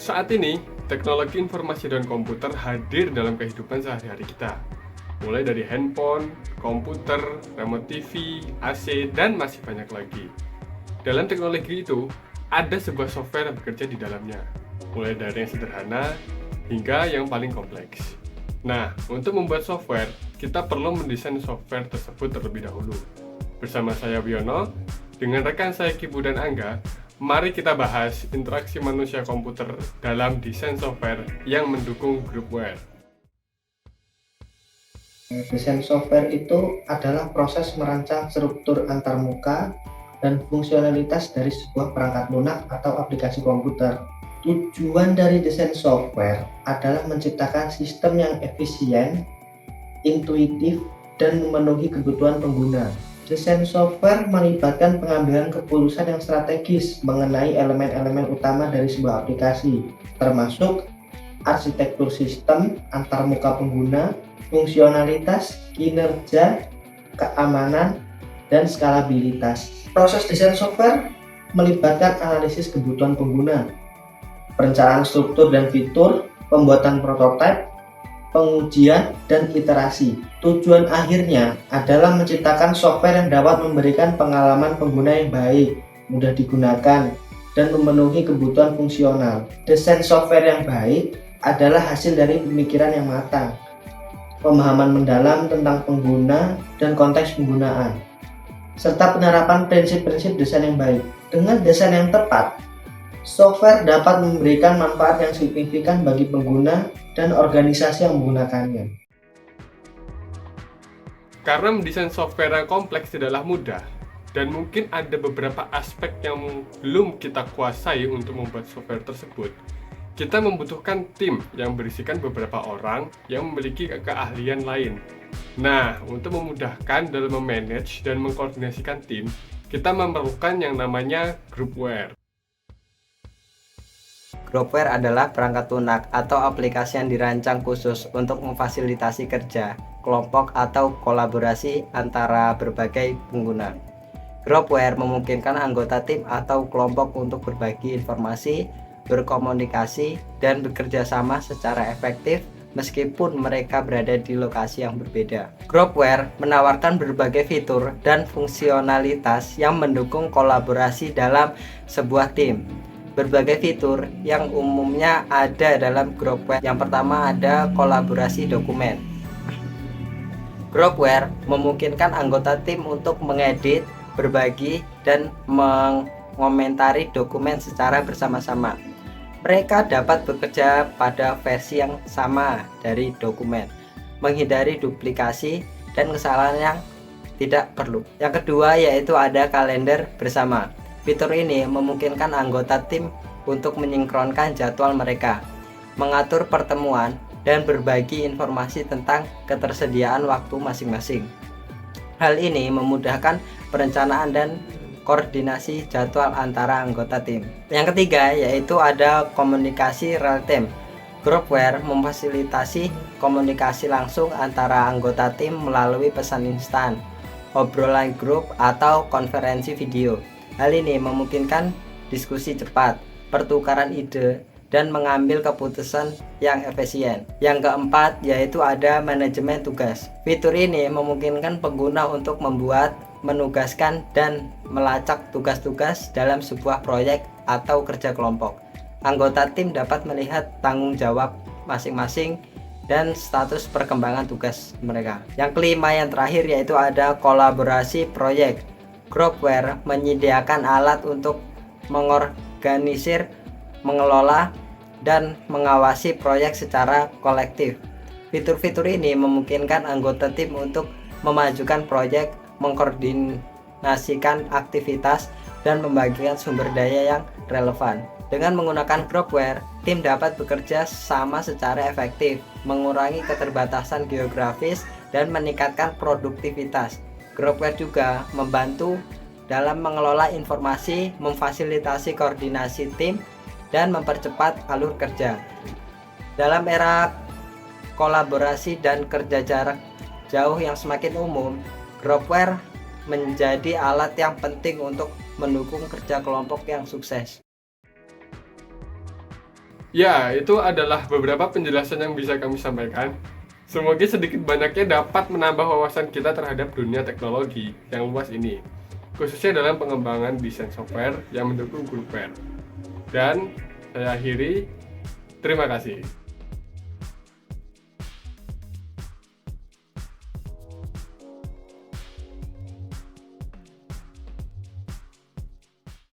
Saat ini, teknologi informasi dan komputer hadir dalam kehidupan sehari-hari kita. Mulai dari handphone, komputer, remote TV, AC, dan masih banyak lagi. Dalam teknologi itu, ada sebuah software yang bekerja di dalamnya. Mulai dari yang sederhana hingga yang paling kompleks. Nah, untuk membuat software, kita perlu mendesain software tersebut terlebih dahulu. Bersama saya Wiono, dengan rekan saya Kibu dan Angga, mari kita bahas interaksi manusia komputer dalam desain software yang mendukung groupware. Desain software itu adalah proses merancang struktur antarmuka dan fungsionalitas dari sebuah perangkat lunak atau aplikasi komputer. Tujuan dari desain software adalah menciptakan sistem yang efisien, intuitif, dan memenuhi kebutuhan pengguna. Desain software melibatkan pengambilan keputusan yang strategis mengenai elemen-elemen utama dari sebuah aplikasi, termasuk arsitektur sistem, antarmuka pengguna, fungsionalitas, kinerja, keamanan, dan skalabilitas. Proses desain software melibatkan analisis kebutuhan pengguna, perencanaan struktur dan fitur, pembuatan prototipe, pengujian, dan iterasi. Tujuan akhirnya adalah menciptakan software yang dapat memberikan pengalaman pengguna yang baik, mudah digunakan, dan memenuhi kebutuhan fungsional. Desain software yang baik adalah hasil dari pemikiran yang matang, pemahaman mendalam tentang pengguna dan konteks penggunaan, serta penerapan prinsip-prinsip desain yang baik. Dengan desain yang tepat, software dapat memberikan manfaat yang signifikan bagi pengguna dan organisasi yang menggunakannya. Karena mendesain software yang kompleks tidaklah mudah, dan mungkin ada beberapa aspek yang belum kita kuasai untuk membuat software tersebut, kita membutuhkan tim yang berisikan beberapa orang yang memiliki keahlian lain. Nah, untuk memudahkan dalam memanage dan mengkoordinasikan tim, kita memerlukan yang namanya groupware. Groupware adalah perangkat lunak atau aplikasi yang dirancang khusus untuk memfasilitasi kerja, kelompok, atau kolaborasi antara berbagai pengguna. Groupware memungkinkan anggota tim atau kelompok untuk berbagi informasi, berkomunikasi, dan bekerja sama secara efektif meskipun mereka berada di lokasi yang berbeda. Groupware menawarkan berbagai fitur dan fungsionalitas yang mendukung kolaborasi dalam sebuah tim. Berbagai fitur yang umumnya ada dalam groupware. Yang pertama ada kolaborasi dokumen. Groupware memungkinkan anggota tim untuk mengedit, berbagi, dan mengomentari dokumen secara bersama-sama. Mereka dapat bekerja pada versi yang sama dari dokumen, menghindari duplikasi dan kesalahan yang tidak perlu. Yang kedua yaitu ada kalender bersama. Fitur ini memungkinkan anggota tim untuk menyinkronkan jadwal mereka, mengatur pertemuan, dan berbagi informasi tentang ketersediaan waktu masing-masing. Hal ini memudahkan perencanaan dan koordinasi jadwal antara anggota tim. Yang ketiga yaitu ada komunikasi real time. Groupware memfasilitasi komunikasi langsung antara anggota tim melalui pesan instan, obrolan grup, atau konferensi video. Hal ini memungkinkan diskusi cepat, pertukaran ide, dan mengambil keputusan yang efisien. Yang keempat yaitu ada manajemen tugas. Fitur ini memungkinkan pengguna untuk membuat, menugaskan, dan melacak tugas-tugas dalam sebuah proyek atau kerja kelompok. Anggota tim dapat melihat tanggung jawab masing-masing dan status perkembangan tugas mereka. Yang kelima yang terakhir yaitu ada kolaborasi proyek. Groupware menyediakan alat untuk mengorganisir, mengelola, dan mengawasi proyek secara kolektif. Fitur-fitur ini memungkinkan anggota tim untuk memajukan proyek, mengkoordinasikan aktivitas, dan membagikan sumber daya yang relevan. Dengan menggunakan groupware, tim dapat bekerja sama secara efektif, mengurangi keterbatasan geografis, dan meningkatkan produktivitas. Groupware juga membantu dalam mengelola informasi, memfasilitasi koordinasi tim, dan mempercepat alur kerja. Dalam era kolaborasi dan kerja jarak jauh yang semakin umum, groupware menjadi alat yang penting untuk mendukung kerja kelompok yang sukses. Ya, itu adalah beberapa penjelasan yang bisa kami sampaikan. Semoga sedikit banyaknya dapat menambah wawasan kita terhadap dunia teknologi yang luas ini, khususnya dalam pengembangan desain software yang mendukung Groupware. Dan saya akhiri, terima kasih.